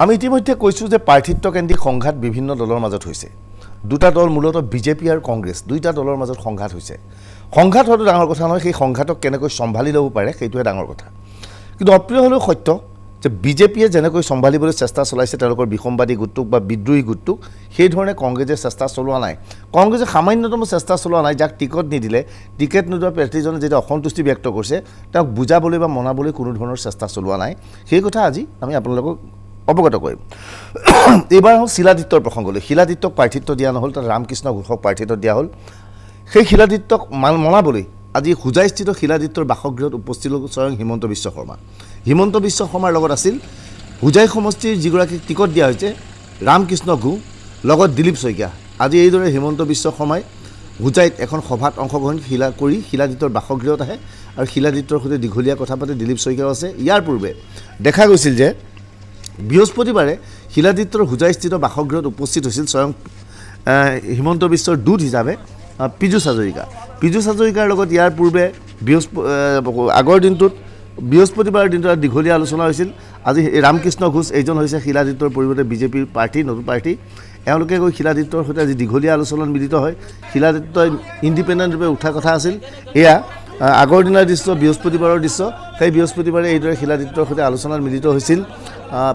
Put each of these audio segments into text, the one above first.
আমি ইতিমধ্যে কৈছোঁ যে প্ৰাৰ্থিত্বকেন্দ্ৰিক সংঘাত বিভিন্ন দলৰ মাজত হৈছে। দুটা দল মূলতঃ বিজেপি আৰু কংগ্ৰেছ দুইটা দলৰ মাজত সংঘাত হৈছে। সংঘাত হোৱাটো ডাঙৰ কথা নহয়, সেই সংঘাতক কেনেকৈ চম্ভালি ল'ব পাৰে সেইটোহে ডাঙৰ কথা। কিন্তু অপ্ৰিয় হ'লেও সত্য যে বিজেপিয়ে যেনেকৈ চম্ভালিবলৈ চেষ্টা চলাইছে তেওঁলোকৰ বিসম্বাদী গোটটোক বা বিদ্ৰোহী গোটটোক, সেইধৰণে কংগ্ৰেছে চেষ্টা চলোৱা নাই। কংগ্ৰেছে সামান্যতম চেষ্টা চলোৱা নাই। যাক টিকট নিদিলে, টিকেট নোদোৱা প্ৰাৰ্থীজনে যেতিয়া অসন্তুষ্টি ব্যক্ত কৰিছে তেওঁক বুজাবলৈ বা মনাবলৈ কোনো ধৰণৰ চেষ্টা চলোৱা নাই। সেই কথা আজি আমি আপোনালোকক অৱগত কৰিম। এইবাৰ হ'ল শিলাদিত্যৰ প্ৰসংগলৈ। শিলাদিত্যক প্ৰাৰ্থিত্ব দিয়া নহ'ল, তাত ৰামকৃষ্ণ ঘোষক প্ৰাৰ্থিত্ব দিয়া হ'ল। সেই শিলাদিত্যক মনাবলৈ আজি হোজাইস্থিত শিলাদিত্যৰ বাসগৃহত উপস্থিত হ'ল স্বয়ং হিমন্ত বিশ্ব শৰ্মা। হিমন্ত বিশ্ব শৰ্মাৰ লগত আছিল হোজাই সমষ্টিৰ যিগৰাকীক টিকট দিয়া হৈছে ৰামকৃষ্ণ ঘোষ, লগত দিলীপ শইকীয়া। আজি এইদৰে হিমন্ত বিশ্ব শৰ্মাই হোজাইত এখন সভাত অংশগ্ৰহণ কৰি শিলাদিত্যৰ বাসগৃহত আহে আৰু শিলাদিত্যৰ সৈতে দীঘলীয়া কথা পাতে। দিলীপ শইকীয়াও আছে। ইয়াৰ পূৰ্বে দেখা গৈছিল যে বৃহস্পতিবাৰে শিলাদিত্যৰ হোজাইস্থিত বাসগৃহত উপস্থিত হৈছিল স্বয়ং হিমন্ত বিশ্বৰ দূত হিচাপে পীযুষ হাজৰিকা। পীযুষ হাজৰিকাৰ লগত ইয়াৰ পূৰ্বে আগৰ দিনটোত বৃহস্পতিবাৰৰ দিনটোত দীঘলীয়া আলোচনা হৈছিল। আজি ৰামকৃষ্ণ ঘোষ এইজন হৈছে শিলাদিত্যৰ পৰিৱৰ্তে বিজেপিৰ প্ৰাৰ্থী, নতুন প্ৰাৰ্থী। এওঁলোকে গৈ শিলাদিত্যৰ সৈতে আজি দীঘলীয়া আলোচনাত মিলিত হয়। শিলাদিত্যই ইণ্ডিপেণ্ডেণ্ট ৰূপে উঠা কথা আছিল। এয়া আগৰ দিনাৰ দৃশ্য, বৃহস্পতিবাৰৰ দৃশ্য। সেই বৃহস্পতিবাৰে এইদৰে শিলাদিত্যৰ সৈতে আলোচনাত মিলিত হৈছিল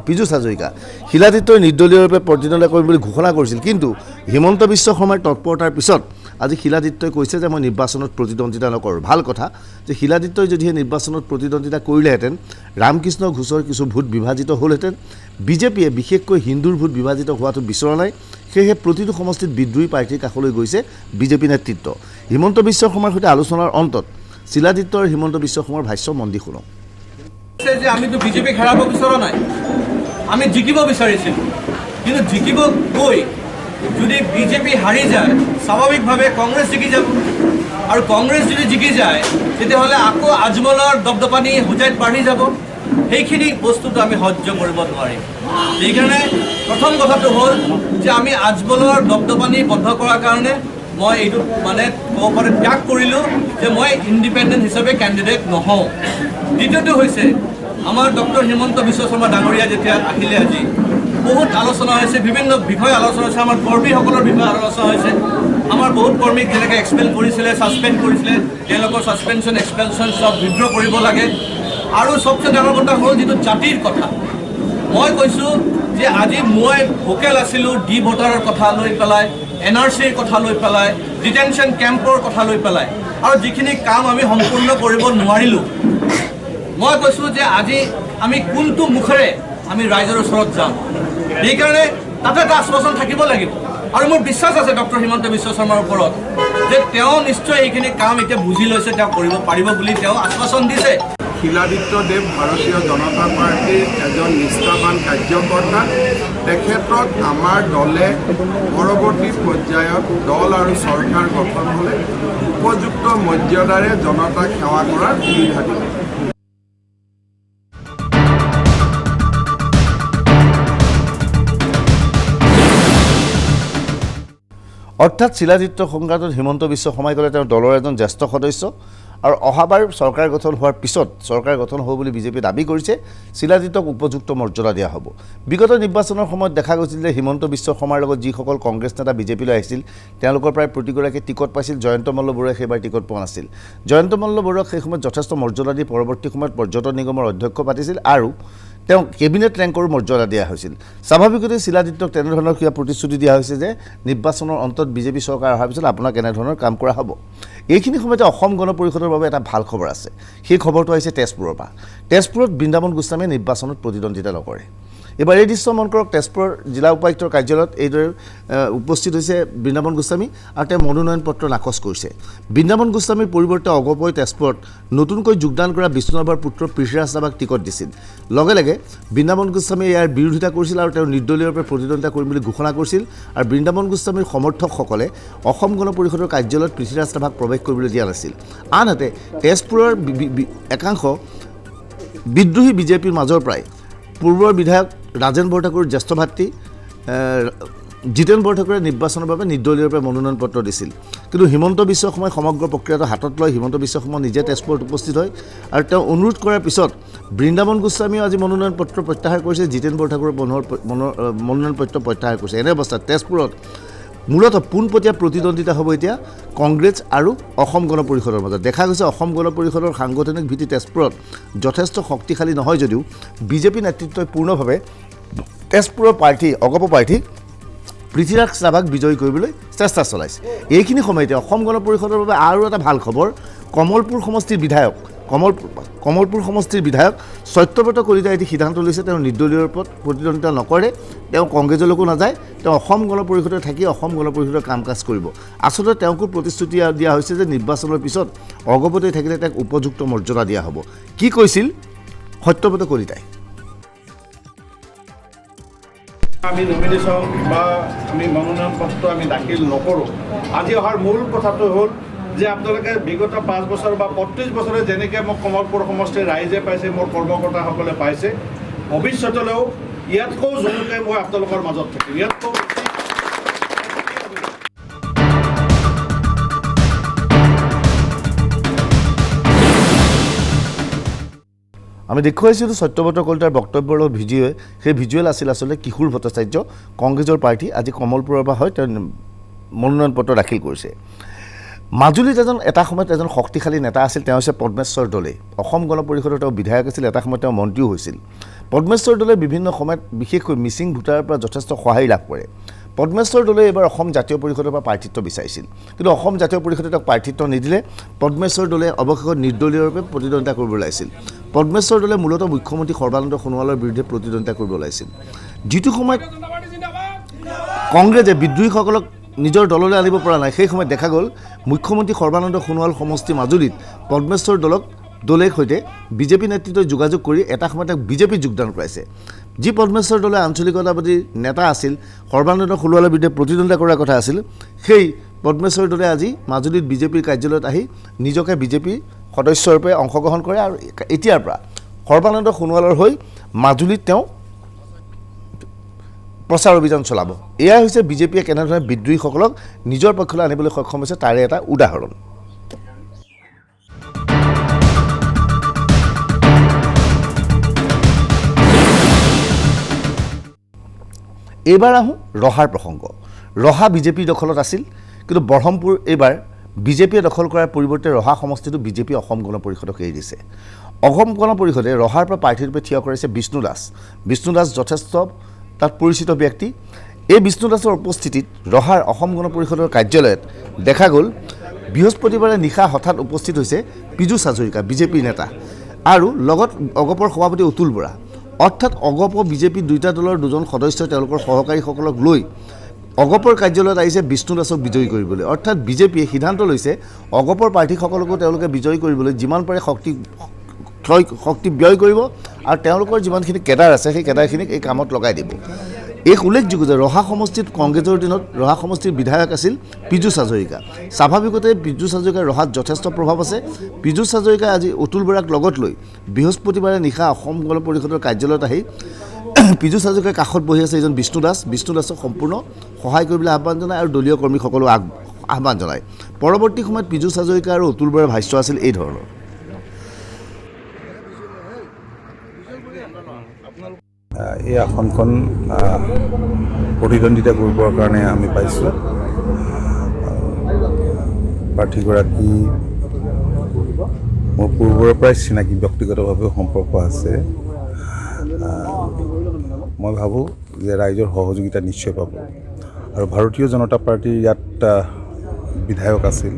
পীযুষ হাজৰিকা। শিলাদিত্যই নিৰ্দলীয়ভাৱে প্ৰতিদ্বন্দ্বিতা কৰিম বুলি ঘোষণা কৰিছিল। কিন্তু হিমন্ত বিশ্ব শৰ্মাৰ তৎপৰতাৰ পিছত আজি শিলাদিত্যই কৈছে যে মই নিৰ্বাচনত প্ৰতিদ্বন্দ্বিতা নকৰোঁ। ভাল কথা যে শিলাদিত্যই যদিহে নিৰ্বাচনত প্ৰতিদ্বন্দ্বিতা কৰিলেহেঁতেন ৰামকৃষ্ণ ঘোষৰ কিছু ভোট বিভাজিত হ'লহেঁতেন। বিজেপিয়ে বিশেষকৈ হিন্দুৰ ভোট বিভাজিত হোৱাটো বিচৰা নাই। সেয়েহে প্ৰতিটো সমষ্টিত বিদ্ৰোহী প্ৰাৰ্থীৰ কাষলৈ গৈছে বিজেপি নেতৃত্ব। হিমন্ত বিশ্ব শৰ্মাৰ সৈতে আলোচনাৰ অন্তত শিলাদিত্যৰ হিমন্ত বিশ্ব শৰ্মাৰ ভাষ্য মন দি শুনক। যে আমিতো বিজেপিক হেৰাব বিচৰা নাই, আমি জিকিব বিচাৰিছিলোঁ। কিন্তু জিকিব গৈ যদি বিজেপি হাৰি যায় স্বাভাৱিকভাৱে কংগ্ৰেছ জিকি যাব, আৰু কংগ্ৰেছ যদি জিকি যায় তেতিয়াহ'লে আকৌ আজমলৰ দপদপানি হোজাইত বাঢ়ি যাব। সেইখিনি বস্তুটো আমি সহ্য কৰিব নোৱাৰিম। সেইকাৰণে প্ৰথম কথাটো হ'ল যে আমি আজমলৰ দপদপানি বন্ধ কৰাৰ কাৰণে মই এইটো ক'ব পাৰে ত্যাগ কৰিলোঁ যে মই ইণ্ডিপেণ্ডেণ্ট হিচাপে কেণ্ডিডেট নহওঁ। দ্বিতীয়টো হৈছে আমাৰ ডক্টৰ হিমন্ত বিশ্ব শৰ্মা ডাঙৰীয়া যেতিয়া আহিলে আজি বহুত আলোচনা হৈছে, বিভিন্ন বিষয় আলোচনা হৈছে। আমাৰ কৰ্মীসকলৰ বিষয়ে আলোচনা হৈছে। আমাৰ বহুত কৰ্মীক যেনেকৈ এক্সপেল কৰিছিলে, ছাছপেণ্ড কৰিছিলে, তেওঁলোকৰ ছাছপেনশ্যন এক্সপেলশ্যন চব বিদ্ৰোহ কৰিব লাগে। আৰু চবচে ডাঙৰ কথা হ'ল যিটো জাতিৰ কথা। মই কৈছোঁ যে আজি মই ভোকেল আছিলোঁ ডি ভোটাৰৰ কথা লৈ পেলাই, NRCৰ কথা লৈ পেলাই, ডিটেনশ্যন কেম্পৰ কথা লৈ পেলাই, আৰু যিখিনি কাম আমি সম্পূৰ্ণ কৰিব নোৱাৰিলোঁ। মই কৈছোঁ যে আজি আমি কোনটো মুখেৰে আমি ৰাইজৰ ওচৰত যাম। সেইকাৰণে তাতে এটা আশ্বাসন থাকিব লাগিব। আৰু মোৰ বিশ্বাস আছে ডক্টৰ হিমন্ত বিশ্ব শৰ্মাৰ ওপৰত যে তেওঁ নিশ্চয় এইখিনি কাম এতিয়া বুজি লৈছে, তেওঁ কৰিব পাৰিব বুলি তেওঁ আশ্বাসন দিছে। শিলাদিত্যদেৱ ভাৰতীয় জনতা পাৰ্টীৰ এজন নিষ্ঠাবান কাৰ্যকৰ্তা। তেখেতক আমাৰ দলে পৰৱৰ্তী পৰ্যায়ত দল আৰু চৰকাৰ গঠন হ'লে উপযুক্ত মৰ্যাদাৰে জনতাক সেৱা কৰাৰ সুবিধা দিব। অৰ্থাৎ শিলাদিত্য সংঘাতত হিমন্ত বিশ্ব শৰ্মাই ক'লে তেওঁৰ দলৰ এজন জ্যেষ্ঠ সদস্য, আৰু অহাবাৰ চৰকাৰ গঠন হোৱাৰ পিছত চৰকাৰ গঠন হ'ব বুলি বিজেপি দাবী কৰিছে। শিলাদিত্যক উপযুক্ত মৰ্যাদা দিয়া হ'ব। বিগত নিৰ্বাচনৰ সময়ত দেখা গৈছিল যে হিমন্ত বিশ্ব শৰ্মাৰ লগত যিসকল কংগ্ৰেছ নেতা বিজেপিলৈ আহিছিল তেওঁলোকৰ প্ৰায় প্ৰতিগৰাকী টিকট পাইছিল। জয়ন্ত মল্ল বৰুৱাই সেইবাৰ টিকট পোৱা নাছিল। জয়ন্ত মল্ল বৰুৱাক সেই সময়ত যথেষ্ট মৰ্যাদা দি পৰৱৰ্তী সময়ত পৰ্যটন নিগমৰ অধ্যক্ষ পাতিছিল আৰু তেওঁ কেবিনেট ৰেংকৰো মৰ্যাদা দিয়া হৈছিল। স্বাভাৱিকতে শিলাদিত্যক তেনেধৰণৰ কিবা প্ৰতিশ্ৰুতি দিয়া হৈছে যে নিৰ্বাচনৰ অন্তত বিজেপি চৰকাৰ অহাৰ পিছত আপোনাক এনেধৰণৰ কাম কৰা হ'ব। এইখিনি সময়তে অসম গণ পৰিষদৰ বাবে এটা ভাল খবৰ আছে। সেই খবৰটো আহিছে তেজপুৰৰ পৰা। তেজপুৰত বৃন্দাবন গোস্বামীয়ে নিৰ্বাচনত প্ৰতিদ্বন্দ্বিতা নকৰে। এবাৰ এই দৃশ্য মন কৰক, তেজপুৰৰ জিলা উপায়ুক্তৰ কাৰ্যালয়ত এইদৰে উপস্থিত হৈছে বৃন্দাবন গোস্বামী আৰু তেওঁ মনোনয়ন পত্ৰ নাকচ কৰিছে। বৃন্দাবন গোস্বামীৰ পৰিৱৰ্তে অগপই তেজপুৰত নতুনকৈ যোগদান কৰা বিষ্ণুৰাভাৰ পুত্ৰ পৃথ্বীৰাজ ৰাভাক টিকট দিছিল। লগে লগে বৃন্দাবন গোস্বামীয়ে ইয়াৰ বিৰোধিতা কৰিছিল আৰু তেওঁ নিৰ্দলীয়ভাৱে প্ৰতিদ্বন্দ্বিতা কৰিম বুলি ঘোষণা কৰিছিল। আৰু বৃন্দাবন গোস্বামীৰ সমৰ্থকসকলে অসম গণ পৰিষদৰ কাৰ্যালয়ত পৃথ্বীৰাজ ৰাভাক প্ৰৱেশ কৰিবলৈ দিয়া নাছিল। আনহাতে তেজপুৰৰ একাংশ বিদ্ৰোহী বিজেপিৰ মাজৰ পৰাই পূৰ্বৰ বিধায়ক ৰাজেন বৰঠাকুৰৰ জ্যেষ্ঠ ভাতৃ জিতেন বৰঠাকুৰে নিৰ্বাচনৰ বাবে নিৰ্দলীয়ভাৱে মনোনয়ন পত্ৰ দিছিল। কিন্তু হিমন্ত বিশ্ব শৰ্মাই সমগ্ৰ প্ৰক্ৰিয়াটো হাতত লৈ হিমন্ত বিশ্ব শৰ্মা নিজে তেজপুৰত উপস্থিত হয় আৰু তেওঁ অনুৰোধ কৰাৰ পিছত বৃন্দাবন গোস্বামীও আজি মনোনয়ন পত্ৰ প্ৰত্যাহাৰ কৰিছে, জিতেন বৰঠাকুৰৰ মনোনয়ন পত্ৰ প্ৰত্যাহাৰ কৰিছে। এনে অৱস্থাত তেজপুৰত মূলতঃ পোনপটীয়া প্ৰতিদ্বন্দ্বিতা হ'ব এতিয়া কংগ্ৰেছ আৰু অসম গণ পৰিষদৰ মাজত। দেখা গৈছে অসম গণ পৰিষদৰ সাংগঠনিক ভিত্তি তেজপুৰত যথেষ্ট শক্তিশালী নহয় যদিও বিজেপি নেতৃত্বই পূৰ্ণভাৱে তেজপুৰৰ প্ৰাৰ্থী অগপ প্ৰাৰ্থী পৃথ্বীৰাজ ৰাভাক বিজয়ী কৰিবলৈ চেষ্টা চলাইছে। এইখিনি সময়তে অসম গণ পৰিষদৰ বাবে আৰু এটা ভাল খবৰ, কমলপুৰ সমষ্টিৰ বিধায়ক কমলপুৰ সমষ্টিৰ বিধায়ক সত্যব্ৰত কলিতাই এটি সিদ্ধান্ত লৈছে, তেওঁ নিৰ্দলীয়ৰ ওপৰত প্ৰতিদ্বন্দ্বিতা নকৰে, তেওঁ কংগ্ৰেছলৈকো নাযায়, তেওঁ অসম গণ পৰিষদত থাকি অসম গণ পৰিষদৰ কাম কাজ কৰিব। আচলতে তেওঁকো প্ৰতিশ্ৰুতি দিয়া হৈছে যে নিৰ্বাচনৰ পিছত অগপতে থাকিলে তেওঁক উপযুক্ত মৰ্যাদা দিয়া হ'ব। কি কৈছিল সত্যব্ৰত কলিতাই? আমি নমিনেশ্যন বা আমি মনোনয়ন পত্ৰ আমি দাখিল নকৰোঁ। আজি অহাৰ মূল কথাটো হ'ল যে আপোনালোকে বিগত 5 বছৰ বা 35 বছৰে যেনেকৈ মোক কমলপুৰ সমষ্টিৰ ৰাইজে পাইছে, মোৰ কৰ্মকৰ্তাসকলে পাইছে, ভৱিষ্যতলৈও ইয়াতকৈ জোৰকৈ মই আপোনালোকৰ মাজত থাকিম। ইয়াতকৈ আমি দেখুৱাইছিলোঁ সত্যব্ৰত কলিতাৰ বক্তব্যৰ লগত ভিডিঅ'ই, সেই ভিজুৱেল আছিল আচলতে কিশোৰ ভট্টাচাৰ্য, কংগ্ৰেছৰ প্ৰাৰ্থী, আজি কমলপুৰৰ পৰা হয় তেওঁ মনোনয়ন পত্ৰ দাখিল কৰিছে। মাজুলীত এটা সময়ত এজন শক্তিশালী নেতা আছিল, তেওঁ হৈছে পদ্মেশ্বৰ দলে। অসম গণ পৰিষদৰ তেওঁ বিধায়ক আছিল, এটা সময়ত তেওঁ মন্ত্ৰীও হৈছিল। পদ্মেশ্বৰ দলে বিভিন্ন সময়ত বিশেষকৈ মিচিং ভোটাৰৰ পৰা যথেষ্ট সহায় লাভ কৰে। পদ্মেশ্বৰ দলে এইবাৰ অসম জাতীয় পৰিষদৰ পৰা প্ৰাৰ্থিত্ব বিচাৰিছিল, কিন্তু অসম জাতীয় পৰিষদে তেওঁক প্ৰাৰ্থিত্ব নিদিলে। পদ্মেশ্বৰ দলে অৱশেষত নিৰ্দলীয়ৰূপে প্ৰতিদ্বন্দ্বিতা কৰিব ওলাইছিল। পদ্মেশ্বৰ দলে মূলতঃ মুখ্যমন্ত্ৰী সৰ্বানন্দ সোণোৱালৰ বিৰুদ্ধে প্ৰতিদ্বন্দ্বিতা কৰিব ওলাইছিল। যিটো সময়ত কংগ্ৰেছে বিদ্ৰোহীসকলক নিজৰ দললৈ আনিব পৰা নাই, সেই সময়ত দেখা গ'ল মুখ্যমন্ত্ৰী সৰ্বানন্দ সোণোৱাল সমষ্টি মাজুলীত পদ্মেশ্বৰ দলেৰ সৈতে বিজেপি নেতৃত্বই যোগাযোগ কৰি এটা সময়ত বিজেপিত যোগদান কৰাইছে। যি পদ্মেশ্বৰ দলে আঞ্চলিকতাবাদীৰ নেতা আছিল, সৰ্বানন্দ সোণোৱালৰ বিৰুদ্ধে প্ৰতিদ্বন্দ্বিতা কৰাৰ কথা আছিল, সেই পদ্মেশ্বৰ দলে আজি মাজুলীত বিজেপিৰ কাৰ্যালয়ত আহি নিজকে বিজেপিৰ সদস্যৰূপে অংশগ্ৰহণ কৰে আৰু এতিয়াৰ পৰা সৰ্বানন্দ সোণোৱালৰ হৈ মাজুলীত তেওঁ প্ৰচাৰ অভিযান চলাব। এয়াই হৈছে বিজেপিয়ে কেনেধৰণে বিদ্ৰোহীসকলক নিজৰ পক্ষলৈ আনিবলৈ সক্ষম হৈছে তাৰে এটা উদাহৰণ। এইবাৰ আহোঁ ৰহাৰ প্ৰসংগ। ৰহা বিজেপিৰ দখলত আছিল, কিন্তু বৰহমপুৰ এইবাৰ বিজেপিয়ে দখল কৰাৰ পৰিৱৰ্তে ৰহা সমষ্টিটো বিজেপি অসম গণ পৰিষদক এৰি দিছে। অসম গণ পৰিষদে ৰহাৰ পৰা প্ৰাৰ্থীৰূপে থিয় কৰাইছে বিষ্ণু দাস। বিষ্ণু দাস যথেষ্ট তাত পৰিচিত ব্যক্তি। এই বিষ্ণু দাসৰ উপস্থিতিত ৰহাৰ অসম গণ পৰিষদৰ কাৰ্যালয়ত দেখা গ'ল বৃহস্পতিবাৰে নিশা হঠাৎ উপস্থিত হৈছে পীযুষ হাজৰিকা, বিজেপিৰ নেতা, আৰু লগত অগপৰ সভাপতি অতুল বৰা। অৰ্থাৎ অগপ বিজেপি দুয়োটা দলৰ দুজন সদস্যই তেওঁলোকৰ সহকাৰীসকলক লৈ অগপৰ কাৰ্যালয়ত আহিছে বিষ্ণু দাসক বিজয়ী কৰিবলৈ। অৰ্থাৎ বিজেপিয়ে সিদ্ধান্ত লৈছে অগপৰ প্ৰাৰ্থীসকলকো তেওঁলোকে বিজয়ী কৰিবলৈ যিমান পাৰে শক্তি ব্যয় কৰিব আৰু তেওঁলোকৰ যিমানখিনি কেডাৰ আছে সেই কেডাৰখিনিক এই কামত লগাই দিব। এই উল্লেখযোগ্য যে ৰহা সমষ্টিত কংগ্ৰেছৰ দিনত ৰহা সমষ্টিৰ বিধায়ক আছিল পীযুষ হাজৰিকা। স্বাভাৱিকতে পীযুষ হাজৰিকাৰ ৰহাত যথেষ্ট প্ৰভাৱ আছে। পীযুষ হাজৰিকাই আজি অতুল বৰাক লগত লৈ বৃহস্পতিবাৰে নিশা অসম গণ পৰিষদৰ কাৰ্যালয়ত আহি পীযুষ হাজৰিকাৰ কাষত বহি আছে এজন বিষ্ণু দাস। বিষ্ণু দাসক সম্পূৰ্ণ সহায় কৰিবলৈ আহ্বান জনায় আৰু দলীয় কৰ্মীসকলক আহ্বান জনায়। পৰৱৰ্তী সময়ত পীযুষ হাজৰিকা আৰু অতুল বৰাৰ ভাষ্য আছিল এই ধৰণৰ। এই আসনখন প্ৰতিদ্বন্দ্বিতা কৰিবৰ কাৰণে আমি পাইছোঁ। প্ৰাৰ্থীগৰাকী মোৰ পূৰ্বৰে পৰাই চিনাকি, ব্যক্তিগতভাৱেও সম্পৰ্ক আছে। মই ভাবোঁ যে ৰাইজৰ সহযোগিতা নিশ্চয় পাব। আৰু ভাৰতীয় জনতা পাৰ্টীৰ ইয়াত বিধায়ক আছিল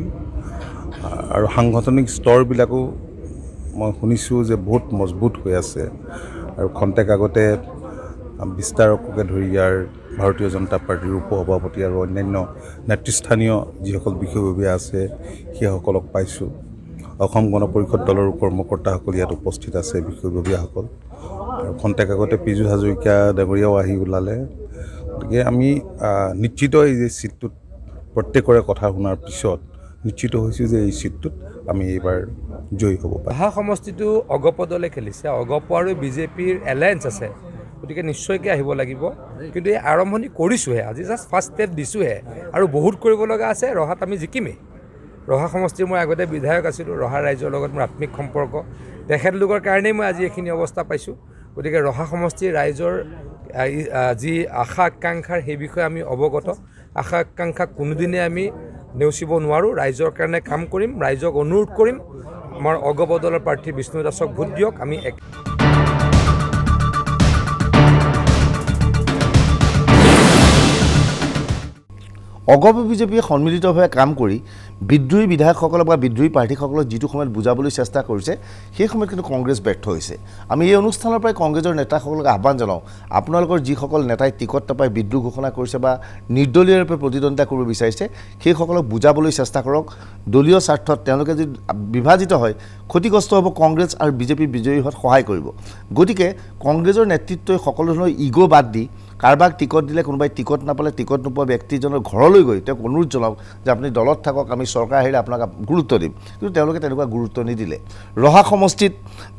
আৰু সাংগঠনিক স্তৰবিলাকো মই শুনিছোঁ যে বহুত মজবুত হৈ আছে। আৰু খন্তেক আগতে বিস্তাৰককে ধৰি ইয়াৰ ভাৰতীয় জনতা পাৰ্টীৰ উপসভাপতি আৰু অন্যান্য নেতৃস্থানীয় যিসকল বিষয়ববীয়া আছে সেইসকলক পাইছোঁ। অসম গণ পৰিষদ দলৰ কৰ্মকৰ্তাসকল ইয়াত উপস্থিত আছে, বিষয়ববীয়াসকল। আৰু খন্তেক আগতে পীযুষ হাজৰিকা ডাঙৰীয়াও আহি ওলালে। গতিকে আমি নিশ্চিত এই যে ছিটটোত প্ৰত্যেকৰে কথা শুনাৰ পিছত নিশ্চিত হৈছোঁ যে এই ছিটটোত আমি এইবাৰ জয়ী হ'ব পাৰিম। ৰহা সমষ্টিটো অগপ দলে খেলিছে, অগপ আৰু বিজেপিৰ এলায়েন্স আছে, গতিকে নিশ্চয়কৈ আহিব লাগিব। কিন্তু এই আৰম্ভণি কৰিছোঁহে, আজি জাষ্ট ফাৰ্ষ্ট ষ্টেপ দিছোঁহে আৰু বহুত কৰিব লগা আছে। ৰহাত আমি জিকিমেই, ৰহা সমষ্টিৰ মই আগতে বিধায়ক আছিলোঁ, ৰহা ৰাইজৰ লগত মোৰ আত্মিক সম্পৰ্ক, তেখেতলোকৰ কাৰণেই মই আজি এইখিনি অৱস্থা পাইছোঁ। গতিকে ৰহা সমষ্টিৰ ৰাইজৰ যি আশা আকাংক্ষাৰ সেই বিষয়ে আমি অৱগত। আশা আকাংক্ষা কোনোদিনে আমি নেওচিব নোৱাৰোঁ। ৰাইজৰ কাৰণে কাম কৰিম, ৰাইজক অনুৰোধ কৰিম আমাৰ অগপ দলৰ প্ৰাৰ্থী বিষ্ণু দাসক ভোট দিয়ক। আমি অগপ বিজেপিয়ে সন্মিলিতভাৱে কাম কৰি বিদ্ৰোহী বিধায়কসকলক বা বিদ্ৰোহী প্ৰাৰ্থীসকলক যিটো সময়ত বুজাবলৈ চেষ্টা কৰিছে, সেই সময়ত কিন্তু কংগ্ৰেছ ব্যৰ্থ হৈছে। আমি এই অনুষ্ঠানৰ পৰাই কংগ্ৰেছৰ নেতাসকলক আহ্বান জনাওঁ, আপোনালোকৰ যিসকল নেতাই টিকট নাপাই বিদ্ৰোহ ঘোষণা কৰিছে বা নিৰ্দলীয়ৰূপে প্ৰতিদ্বন্দ্বিতা কৰিব বিচাৰিছে, সেইসকলক বুজাবলৈ চেষ্টা কৰক। দলীয় স্বাৰ্থত তেওঁলোকে যদি বিভাজিত হয়, ক্ষতিগ্ৰস্ত হ'ব কংগ্ৰেছ আৰু বিজেপি বিজয়ী হোৱাত সহায় কৰিব। গতিকে কংগ্ৰেছৰ নেতৃত্বই সকলো ধৰণৰ ইগ' বাদ দি কাৰোবাক টিকট দিলে, কোনোবাই টিকট নাপালে টিকট নোপোৱা ব্যক্তিজনৰ ঘৰলৈ গৈ তেওঁক অনুৰোধ জনাওক যে আপুনি দলত থাকক, আমি চৰকাৰ আহিলে আপোনাক গুৰুত্ব দিম। কিন্তু তেওঁলোকে তেনেকুৱা গুৰুত্ব নিদিলে। ৰহা সমষ্টিত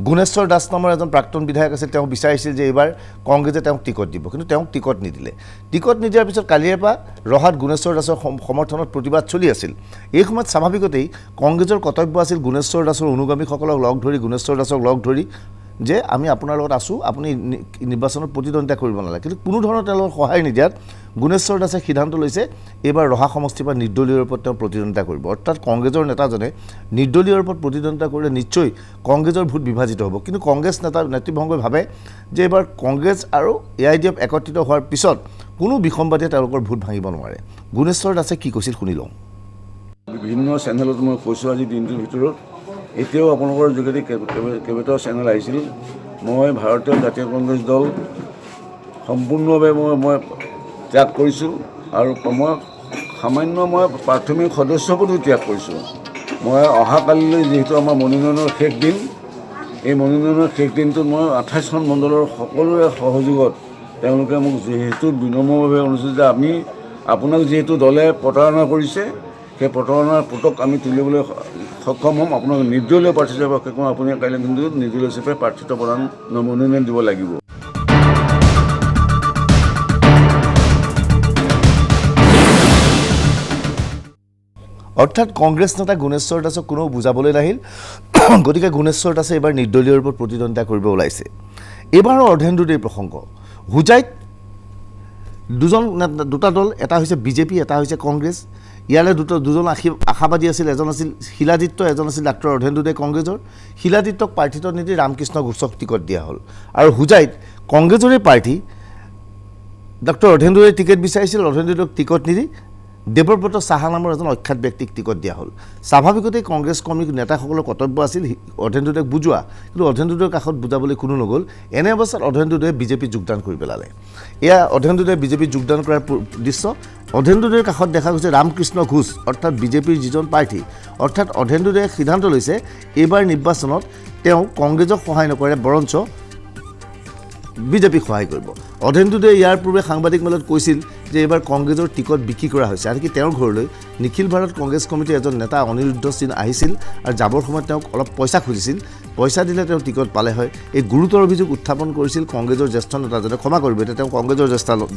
গুণেশ্বৰ দাস নামৰ এজন প্ৰাক্তন বিধায়ক আছিল, তেওঁ বিচাৰিছিল যে এইবাৰ কংগ্ৰেছে তেওঁক টিকট দিব, কিন্তু তেওঁক টিকট নিদিলে। টিকট নিদিয়াৰ পিছত কালিৰে পৰা ৰহাত গুণেশ্বৰ দাসৰ সমৰ্থনত প্ৰতিবাদ চলি আছিল। এই সময়ত স্বাভাৱিকতেই কংগ্ৰেছৰ কৰ্তব্য আছিল গুণেশ্বৰ দাসৰ অনুগামীসকলক লগ ধৰি, গুণেশ্বৰ দাসক লগ ধৰি যে আমি আপোনাৰ লগত আছোঁ, আপুনি নিৰ্বাচনত প্ৰতিদ্বন্দ্বিতা কৰিব নালাগে। কিন্তু কোনো ধৰণৰ তেওঁলোকক সহায় নিদিয়াত গুণেশ্বৰ দাসে সিদ্ধান্ত লৈছে এইবাৰ ৰহা সমষ্টিৰ পৰা নিৰ্দলীয়ৰ ওপৰত তেওঁ প্ৰতিদ্বন্দ্বিতা কৰিব। অৰ্থাৎ কংগ্ৰেছৰ নেতাজনে নিৰ্দলীয়ৰ ওপৰত প্ৰতিদ্বন্দ্বিতা কৰিলে নিশ্চয় কংগ্ৰেছৰ ভোট বিভাজিত হ'ব। কিন্তু কংগ্ৰেছ নেতৃবৃন্দই ভাবে যে এইবাৰ কংগ্ৰেছ আৰু AIDF একত্ৰিত হোৱাৰ পিছত কোনো বিসম্বাদে তেওঁলোকৰ ভোট ভাঙিব নোৱাৰে। গুণেশ্বৰ দাসে কি কৈছিল শুনি লওঁ। বিভিন্ন চেনেলত মই কৈছোঁ আজি দিনটোৰ ভিতৰত, এতিয়াও আপোনালোকৰ যোগেদি কেইবাটাও চেনেল আহিছিল। মই ভাৰতীয় জাতীয় কংগ্ৰেছ দল সম্পূৰ্ণভাৱে মই ত্যাগ কৰিছোঁ আৰু মই সামান্য প্ৰাথমিক সদস্যপদো ত্যাগ কৰিছোঁ। মই অহাকালিলৈ যিহেতু আমাৰ মনোনয়নৰ শেষ দিন, এই মনোনয়নৰ শেষ দিনটোত মই 28খন মণ্ডলৰ সকলোৰে সহযোগত তেওঁলোকে মোক যিহেতু বিনম্ৰভাৱে অনুৰোধ যে আমি আপোনাক যিহেতু দলে প্ৰতাৰণা কৰিছে, সেই প্ৰতাৰণাৰ পুতক আমি তুলিবলৈ সক্ষম হ'ম। আপোনাক নিৰ্দলীয় প্ৰাৰ্থী হিচাপে সক্ষম, আপুনি কাইলৈ কিন্তু নিৰ্দলীয় হিচাপে প্ৰাৰ্থিত্ব প্ৰদান মনোনয়ন দিব লাগিব। অৰ্থাৎ কংগ্ৰেছ নেতা গুণেশ্বৰ দাসক কোনেও বুজাবলৈ নাহিল। গতিকে গুণেশ্বৰ দাসে এইবাৰ নিৰ্দলীয়ৰ ওপৰত প্ৰতিদ্বন্দ্বিতা কৰিব ওলাইছে। এইবাৰৰ অৰ্ধেন্দুদেৰ প্ৰসংগ হোজাইত দুটা দল, এটা হৈছে বিজেপি, এটা হৈছে কংগ্ৰেছ। ইয়াৰে দুজন আশাবাদী আছিল, এজন আছিল শিলাদিত্য, এজন আছিল ডাক্তৰ অৰ্ধেন্দুদে কংগ্ৰেছৰ। শিলাদিত্যক প্ৰাৰ্থিত্ব নিদি ৰামকৃষ্ণ ঘোষক টিকট দিয়া হ'ল। আৰু হোজাইত কংগ্ৰেছৰে প্ৰাৰ্থী ডাক্তৰ অৰ্ধেন্দুদে টিকট বিচাৰিছিল, অৰ্ধেন্দুদক টিকট নিদি দেৱব্ৰত সাহা নামৰ এজন অখ্যাত ব্যক্তিক টিকট দিয়া হ'ল। স্বাভাৱিকতেই কংগ্ৰেছ কৰ্মী নেতাসকলৰ কৰ্তব্য আছিল অৰ্ধেন্দুদক বুজোৱা, কিন্তু অৰ্ধেন্দুদৰ কাষত বুজাবলৈ কোনো নগ'ল। এনে অৱস্থাত অৰ্ধেন্দুদে বিজেপিত যোগদান কৰি পেলালে। এয়া অৰ্ধেন্দুদে বিজেপিত যোগদান কৰাৰ দৃশ্য। অৰ্ধেন্দুদৰ কাষত দেখা গৈছে ৰামকৃষ্ণ ঘোষ, অৰ্থাৎ বিজেপিৰ যিজন প্ৰাৰ্থী। অৰ্থাৎ অৰ্ধেন্দুদে সিদ্ধান্ত লৈছে এইবাৰ নিৰ্বাচনত তেওঁ কংগ্ৰেছক সহায় নকৰে, বৰঞ্চ বিজেপিক সহায় কৰিব। অৰ্ধেন্দুদে ইয়াৰ পূৰ্বে সাংবাদিক মেলত কৈছিল যে এইবাৰ কংগ্ৰেছৰ টিকট বিক্ৰী কৰা হৈছে। আনকি তেওঁৰ ঘৰলৈ নিখিল ভাৰত কংগ্ৰেছ কমিটিৰ এজন নেতা অনিৰুদ্ধ সিং আহিছিল আৰু যাবৰ সময়ত তেওঁক অলপ পইচা খুজিছিল, পইচা দিলে তেওঁ টিকট পালে হয়। এই গুৰুতৰ অভিযোগ উত্থাপন কৰিছিল কংগ্ৰেছৰ জ্যেষ্ঠ নেতাজনে। ক্ষমা কৰিব, এতিয়া তেওঁ কংগ্ৰেছৰ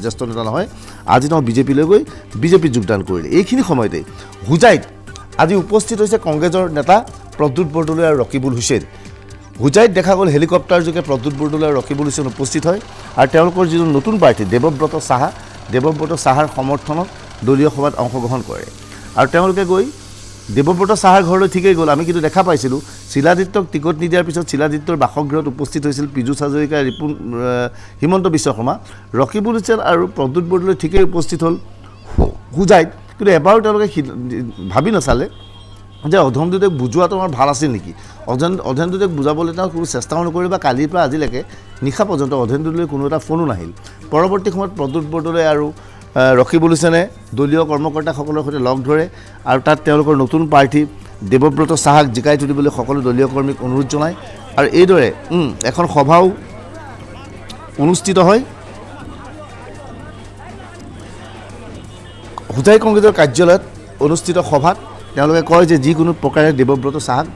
জ্যেষ্ঠ নেতা নহয়। আজি তেওঁ বিজেপিলৈ গৈ বিজেপিত যোগদান কৰিলে। এইখিনি সময়তেই হোজাইত আজি উপস্থিত হৈছে কংগ্ৰেছৰ নেতা প্ৰদ্যুৎ বৰদলৈ আৰু ৰকিবুল হুছেইন। হোজাইত দেখা গ'ল হেলিকপ্টাৰযোগে প্ৰদ্যুৎ বৰদলৈ আৰু ৰকিবুল হুছেইন উপস্থিত হয় আৰু তেওঁলোকৰ যিজন নতুন প্ৰাৰ্থী দেৱব্ৰত সাহাৰ সমৰ্থনত দলীয় সভাত অংশগ্ৰহণ কৰে। আৰু তেওঁলোকে গৈ দেৱব্ৰত সাহাৰ ঘৰলৈ ঠিকেই গ'ল। আমি কিন্তু দেখা পাইছিলোঁ শিলাদিত্যক টিকট নিদিয়াৰ পিছত শিলাদিত্যৰ বাসগৃহত উপস্থিত হৈছিল পীযুষ হাজৰিকা, হিমন্ত বিশ্ব শৰ্মা। ৰকিবুল হুছেইন আৰু প্ৰদ্যুৎ বৰদলৈ ঠিকেই উপস্থিত হ'ল হোজাইত, কিন্তু এবাৰো তেওঁলোকে ভাবি নাচালে যে অৰ্ধেন্দুদক বুজোৱাটো আমাৰ ভাল আছিল নেকি। অৰ্ধেন্দুদক বুজাবলৈ তেওঁ কোনো চেষ্টাও নকৰিলে বা কালিৰ পৰা আজিলৈকে নিশা পৰ্যন্ত অৰ্ধেন্দুদলৈ কোনো এটা ফোনো নাহিল। পৰৱৰ্তী সময়ত প্ৰদ্যুৎ বৰদলৈ আৰু ৰকিবুল হুছেইনে দলীয় কৰ্মকৰ্তাসকলৰ সৈতে লগ ধৰে আৰু তাত তেওঁলোকৰ নতুন প্ৰাৰ্থী দেৱব্ৰত সাহাক জিকাই তুলিবলৈ সকলো দলীয় কৰ্মীক অনুৰোধ জনায়। আৰু এইদৰে এখন সভাও অনুষ্ঠিত হয়। হোজাই কংগ্ৰেছৰ কাৰ্যালয়ত অনুষ্ঠিত সভাত তেওঁলোকে কয় যে যিকোনো প্ৰকাৰে দেৱব্ৰত সাহাক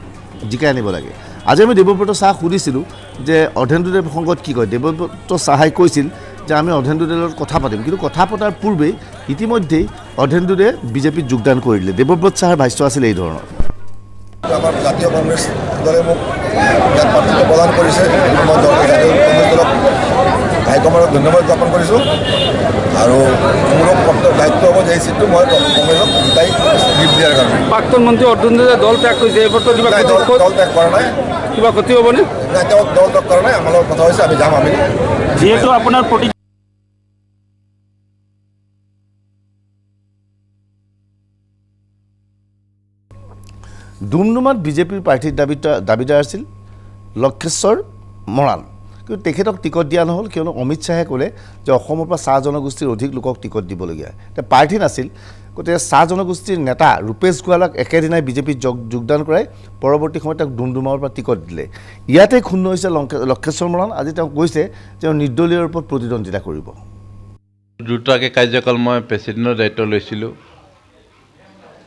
জিকাই আনিব লাগে। আজি আমি দেৱব্ৰত সাহাক সুধিছিলোঁ যে অৰ্ধেন্দুদৰ প্ৰসংগত কি কয়। দেৱব্ৰত সাহাই কৈছিল যে আমি অধীৰেন্দ্ৰৰ লগত কথা পাতিম, কিন্তু কথা পতাৰ পূৰ্বেই ইতিমধ্যেই অধীৰেন্দ্ৰে বিজেপিত যোগদান কৰি দিলে। দেৱব্ৰত চাহাৰ ভাষ্য আছিল এই ধৰণৰ। আমাৰ জাতীয় কংগ্ৰেছ দলে মোক ইয়াত প্ৰাৰ্থিত্ব প্ৰদান কৰিছে। মই জাতীয় কংগ্ৰেছ দলক হাইকমাণ্ডক ধন্যবাদ জ্ঞাপন কৰিছোঁ আৰু মোৰ দায়িত্ব হ'ব যে এই চিটটো মই কংগ্ৰেছক জিকাই লিপ দিয়াৰ কাৰণে। প্ৰাক্তন মন্ত্ৰী অধীৰেন্দ্ৰে দল ত্যাগ কৰিছে, এই ক্ষেত্ৰত কিবা দল ত্যাগ কৰা নাই, কিবা ক্ষতি হ'বনে? নাই তেওঁ দল ত্যাগ কৰা নাই, আমাৰ লগত কথা হৈছে, আমি যাম। আমি যিহেতু আপোনাৰ প্ৰতি ডুমডুমাত বিজেপিৰ প্ৰাৰ্থীৰ দাবীদাৰ আছিল লক্ষেশ্বৰ মৰাণ, কিন্তু তেখেতক টিকট দিয়া নহ'ল, কিয়নো অমিত শ্বাহে ক'লে যে অসমৰ পৰা চাহ জনগোষ্ঠীৰ অধিক লোকক টিকট দিবলগীয়া। এতিয়া প্ৰাৰ্থী নাছিল, গতিকে চাহ জনগোষ্ঠীৰ নেতা ৰূপেশ গোৱালাক একেদিনাই বিজেপিত যোগদান কৰাই পৰৱৰ্তী সময়ত তেওঁক ডুমডুমাৰ পৰা টিকট দিলে। ইয়াতে ক্ষুণ্ণ হৈছে লক্ষেশ্বৰ মৰাণ। আজি তেওঁ কৈছে যে নিৰ্দলীয়ৰ ওপৰত প্ৰতিদ্বন্দ্বিতা কৰিব। দুটাকৈ কাৰ্যকাল মই প্ৰেচিডেণ্টৰ দায়িত্ব লৈছিলোঁ,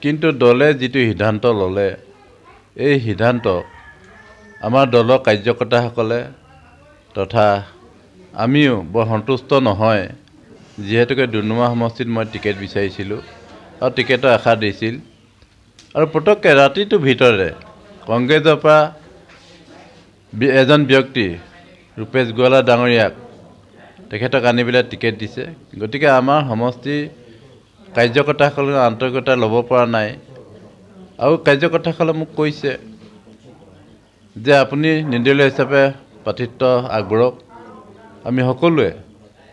কিন্তু দলে যিটো সিদ্ধান্ত ল'লে এই সিদ্ধান্ত আমাৰ দলৰ কাৰ্যকৰ্তাসকলে তথা আমিও বৰ সন্তুষ্ট নহয়, যিহেতুকে ডুমডুমা সমষ্টিত মই টিকেট বিচাৰিছিলোঁ আৰু টিকেটৰ আশা দিছিল, আৰু পটককৈ ৰাতিটোৰ ভিতৰতে কংগ্ৰেছৰ পৰা এজন ব্যক্তি ৰূপেশ গোৱালা ডাঙৰীয়াক তেখেতক আনি পেলাই টিকেট দিছে। গতিকে আমাৰ সমষ্টিৰ কাৰ্যকৰ্তাসকলে আন্তৰিকতা ল'ব পৰা নাই, আৰু কাৰ্যকৰ্তাসকলে মোক কৈছে যে আপুনি নিৰ্দলীয় হিচাপে প্ৰাৰ্থিত্ব আগবঢ়াওক, আমি সকলোৱে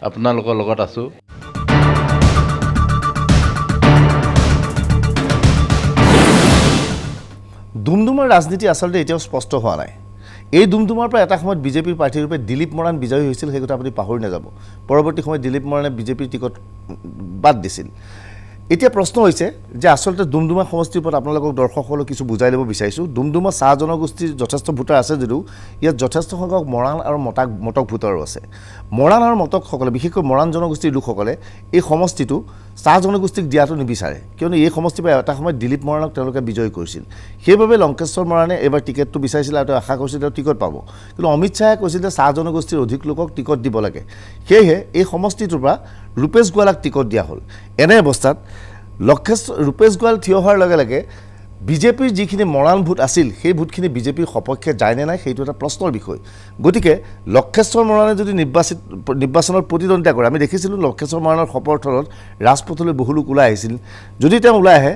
আপোনালোকৰ লগত আছোঁ। ডুমডুমাৰ ৰাজনীতি আচলতে এতিয়াও স্পষ্ট হোৱা নাই। এই ডুমডুমাৰ পৰা এটা সময়ত বিজেপিৰ প্ৰাৰ্থীৰূপে দিলীপ মৰাণ বিজয়ী হৈছিল, সেই কথা আপুনি পাহৰি নাযাব। পৰৱৰ্তী সময়ত দিলীপ মৰাণে বিজেপিৰ টিকট বাদ দিছিল। এতিয়া প্ৰশ্ন হৈছে যে আচলতে ডুমডুমা সমষ্টিৰ ওপৰত আপোনালোকক দৰ্শকসকলক কিছু বুজাই ল'ব বিচাৰিছোঁ। ডুমডুমা চাহ জনগোষ্ঠীৰ যথেষ্ট ভোটাৰ আছে যদিও ইয়াত যথেষ্ট সংখ্যক মৰাণ আৰু মটক ভোটাৰো আছে। মৰাণ আৰু মটকসকলে, বিশেষকৈ মৰাণ জনগোষ্ঠীৰ লোকসকলে এই সমষ্টিটো চাহ জনগোষ্ঠীক দিয়াটো নিবিচাৰে, কিয়নো এই সমষ্টিৰ পৰা এটা সময়ত দিলীপ মৰাণক তেওঁলোকে বিজয়ী কৰিছিল। সেইবাবে লংকেশ্বৰ মৰাণে এইবাৰ টিকেটটো বিচাৰিছিল আৰু তেওঁ আশা কৰিছিল তেওঁ টিকট পাব, কিন্তু অমিত শ্বাহে কৈছিল যে চাহ জনগোষ্ঠীৰ অধিক লোকক টিকট দিব লাগে। সেয়েহে এই সমষ্টিটোৰ পৰা ৰূপেশ গোৱালাক টিকট দিয়া হ'ল। এনে অৱস্থাত ৰূপেশ গোৱাল থিয় হোৱাৰ লগে লগে বিজেপিৰ যিখিনি মৰাণ ভোট আছিল সেই ভোটখিনি বিজেপিৰ সপক্ষে যায় নে নাই সেইটো এটা প্ৰশ্নৰ বিষয়। গতিকে লক্ষেশ্বৰ মৰাণে যদি নিৰ্বাচনত প্ৰতিদ্বন্দ্বিতা কৰে, আমি দেখিছিলোঁ লক্ষেশ্বৰ মৰাণৰ সমৰ্থনত ৰাজপথলৈ বহু লোক ওলাই আহিছিল। যদি তেওঁ ওলাই আহে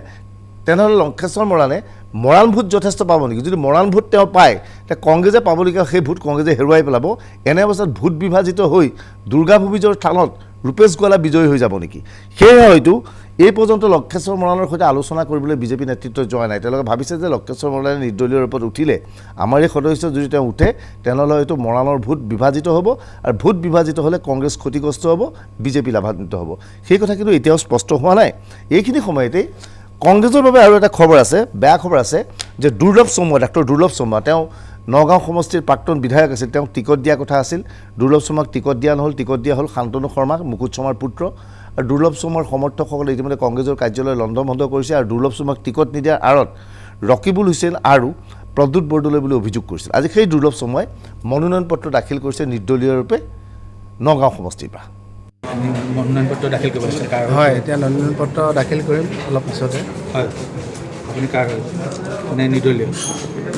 তেনেহ'লে লক্ষেশ্বৰ মৰাণে মৰাণ ভোট যথেষ্ট পাব নেকি? যদি মৰাণ ভোট তেওঁ পায় তেতিয়া কংগ্ৰেছে পাবলগীয়া সেই ভোট কংগ্ৰেছে হেৰুৱাই পেলাব। এনে অৱস্থাত ভোট বিভাজিত হৈ দুৰ্গা ভূমিজৰ স্থানত ৰূপেশ গোৱালা বিজয়ী হৈ যাব নেকি? সেয়েহে হয়তো এই পৰ্যন্ত লক্ষেশ্বৰ মৰাণৰ সৈতে আলোচনা কৰিবলৈ বিজেপি নেতৃত্ব যোৱা নাই। তেওঁলোকে ভাবিছে যে লক্ষেশ্বৰ মৰাণে নিৰ্দলীয়ৰ ওপৰত উঠিলে, আমাৰ এই সদস্য যদি তেওঁ উঠে তেনেহ'লে হয়তো মৰাণৰ ভোট বিভাজিত হ'ব, আৰু ভোট বিভাজিত হ'লে কংগ্ৰেছ ক্ষতিগ্ৰস্ত হ'ব, বিজেপি লাভান্বিত হ'ব। সেই কথা কিন্তু এতিয়াও স্পষ্ট হোৱা নাই। এইখিনি সময়তেই কংগ্ৰেছৰ বাবে আৰু এটা খবৰ আছে, বেয়া খবৰ আছে, যে দুৰ্লভ চমুৱা, ডাক্তৰ দুৰ্লভ চমুৱা, তেওঁ নগাঁও সমষ্টিৰ প্ৰাক্তন বিধায়ক আছিল, তেওঁক টিকট দিয়া কথা আছিল। দুৰ্লভ চমুৱাক টিকট দিয়া নহ'ল, টিকট দিয়া হ'ল শান্তনু শৰ্মাক, মুকুট শৰ্মাৰ পুত্ৰ। আৰু দুৰ্লভ চমুৱাৰ সমৰ্থকসকলে ইতিমধ্যে কংগ্ৰেছৰ কাৰ্যালয় লণ্ডভণ্ড কৰিছে, আৰু দুৰ্লভ চমুৱাক টিকট নিদিয়াৰ আঁৰত ৰকিবুল হুছেইন আৰু প্ৰদ্যুৎ বৰদলৈ বুলি অভিযোগ কৰিছিল। আজি সেই দুৰ্লভ চমুৱাই মনোনয়ন পত্ৰ দাখিল কৰিছে নিৰ্দলীয়ৰূপে নগাঁও সমষ্টিৰ পৰা। মনোনয়ন পত্ৰ দাখিল কৰিব লাগিছিল? হয়, এতিয়া মনোনয়ন পত্ৰ দাখিল কৰিম অলপ পিছতে। হয়, আপুনি কাৰ মানে নিৰ্দলীয়?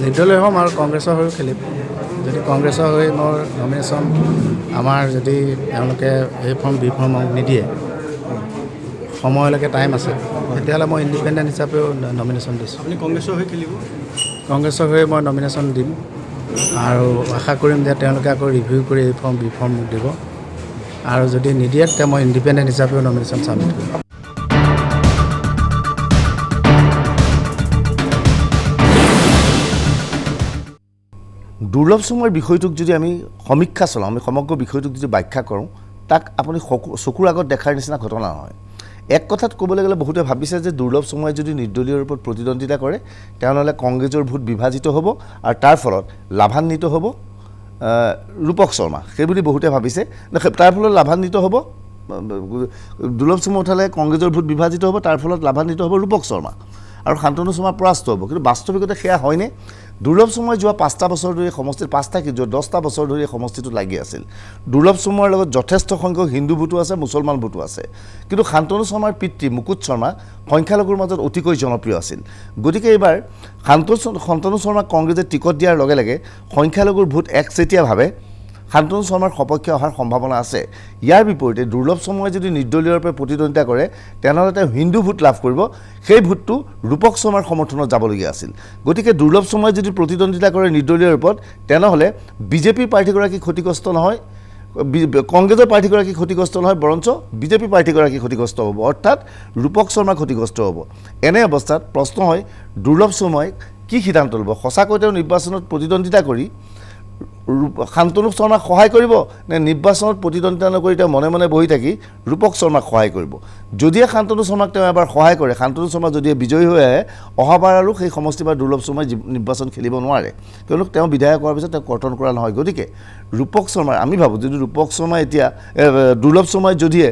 নিৰ্দলীয় হ'ম আৰু কংগ্ৰেছৰ হৈও খেলিম। যদি কংগ্ৰেছৰ হৈ মোৰ নমিনেশ্যন আমাৰ যদি তেওঁলোকে এ ফৰ্ম বি ফৰ্ম নিদিয়ে, সময়লৈকে টাইম আছে, তেতিয়াহ'লে মই ইণ্ডিপেণ্ডেণ্ট হিচাপেও নমিনেশ্যন দিছোঁ। আপুনি কংগ্ৰেছৰ হৈ খেলিব? কংগ্ৰেছৰ হৈ মই নমিনেশ্যন দিম আৰু আশা কৰিম যে তেওঁলোকে আকৌ ৰিভিউ কৰি এ ফৰ্ম বি ফৰ্ম মোক দিব, আৰু যদি নিদিয়ে তেতিয়া মই ইণ্ডিপেণ্ডেণ্ট হিচাপেও নমিনেশ্যন ছাবমিট কৰিম। দুৰ্লভ চমুৱাৰ বিষয়টোক যদি আমি সমীক্ষা চলাওঁ, আমি সমগ্ৰ বিষয়টোক যদি ব্যাখ্যা কৰোঁ, তাক আপুনি চকুৰ আগত দেখাৰ নিচিনা ঘটনা নহয়। এক কথাত ক'বলৈ গ'লে বহুতে ভাবিছে যে দুৰ্লভ চমুৱাই যদি নিৰ্দলীয়ৰ ওপৰত প্ৰতিদ্বন্দ্বিতা কৰে তেনেহ'লে কংগ্ৰেছৰ ভোট বিভাজিত হ'ব আৰু তাৰ ফলত লাভান্বিত হ'ব ৰূপক শৰ্মা, সেইবুলি বহুতে ভাবিছে। তাৰ ফলত লাভান্বিত হ'ব দুৰ্লভ চমুৱা উঠালে কংগ্ৰেছৰ ভোট বিভাজিত হ'ব, তাৰ ফলত লাভান্বিত হ'ব ৰূপক শৰ্মা আৰু শান্তনু শৰ্মা পৰাস্ত হ'ব। কিন্তু বাস্তৱিকতে সেয়া হয়নে? দুৰ্লভ চুমুৱাই যোৱা 5টা বছৰ ধৰি সমষ্টিত 5টা কি 10টা বছৰ ধৰি সমষ্টিটো লাগি আছিল দুৰ্লভ চুমুৱাৰ লগত যথেষ্ট সংখ্যক হিন্দু ভোটো আছে মুছলমান ভোটো আছে কিন্তু শান্তনু শৰ্মাৰ পিতৃ মুকুট শৰ্মা সংখ্যালঘুৰ মাজত অতিকৈ জনপ্ৰিয় আছিল গতিকে এইবাৰ শান্তনু শৰ্মাক কংগ্ৰেছে টিকট দিয়াৰ লগে লগে সংখ্যালঘুৰ ভোট একচেটিয়াভাৱে শান্তনু শৰ্মাৰ সপক্ষে অহাৰ সম্ভাৱনা আছে ইয়াৰ বিপৰীতে দুৰ্লভ চুমুৱাই যদি নিৰ্দলীয়ৰূপে প্ৰতিদ্বন্দ্বিতা কৰে তেনেহ'লে তেওঁ হিন্দু ভোট লাভ কৰিব সেই ভোটটো ৰূপক শৰ্মাৰ সমৰ্থনত যাবলগীয়া আছিল গতিকে দুৰ্লভ চুমুৱাই যদি প্ৰতিদ্বন্দ্বিতা কৰে নিৰ্দলীয়ৰ ওপৰত তেনেহ'লে বিজেপিৰ প্ৰাৰ্থীগৰাকী ক্ষতিগ্ৰস্ত নহয় কংগ্ৰেছৰ প্ৰাৰ্থীগৰাকী ক্ষতিগ্ৰস্ত নহয় বৰঞ্চ বিজেপি প্ৰাৰ্থীগৰাকী ক্ষতিগ্ৰস্ত হ'ব অৰ্থাৎ ৰূপক শৰ্মা ক্ষতিগ্ৰস্ত হ'ব এনে অৱস্থাত প্ৰশ্ন হয় দুৰ্লভ চুমুৱাই কি সিদ্ধান্ত ল'ব সঁচাকৈ তেওঁ নিৰ্বাচনত প্ৰতিদ্বন্দ্বিতা কৰি শান্তনু শৰ্মাক সহায় কৰিব নে নিৰ্বাচনত প্ৰতিদ্বন্দ্বিতা নকৰি তেওঁ মনে মনে বহি থাকি ৰূপক শৰ্মাক সহায় কৰিব যদিহে শান্তনু শৰ্মাক তেওঁ এবাৰ সহায় কৰে শান্তনু শৰ্মা যদিহে বিজয়ী হৈ আহে অহাবাৰ আৰু সেই সমষ্টিবাৰ দুৰ্লভ শৰ্মাই নিৰ্বাচন খেলিব নোৱাৰে কিয়নো তেওঁ বিধায়ক হোৱাৰ পিছত তেওঁ কৰ্তন কৰা নহয় গতিকে ৰূপক শৰ্মাৰ আমি ভাবোঁ যদি ৰূপক শৰ্মা এতিয়া দুৰ্লভ শৰ্মাই যদিহে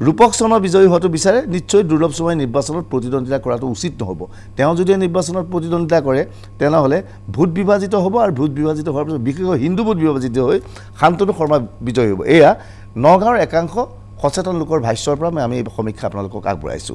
ৰূপক শৰ্মা বিজয়ী হোৱাটো বিচাৰে নিশ্চয় দুৰ্লভ শৰ্মাই নিৰ্বাচনত প্ৰতিদ্বন্দ্বিতা কৰাটো উচিত নহ'ব তেওঁ যদি নিৰ্বাচনত প্ৰতিদ্বন্দ্বিতা কৰে তেনেহ'লে ভোট বিভাজিত হ'ব আৰু ভোট বিভাজিত হোৱাৰ পিছত বিশেষকৈ হিন্দু ভোট বিভাজিত হৈ শান্তনু শৰ্মা বিজয়ী হ'ব এয়া নগাঁৱৰ একাংশ সচেতন লোকৰ ভাষ্যৰ পৰা আমি এই সমীক্ষা আপোনালোকক আগবঢ়াইছোঁ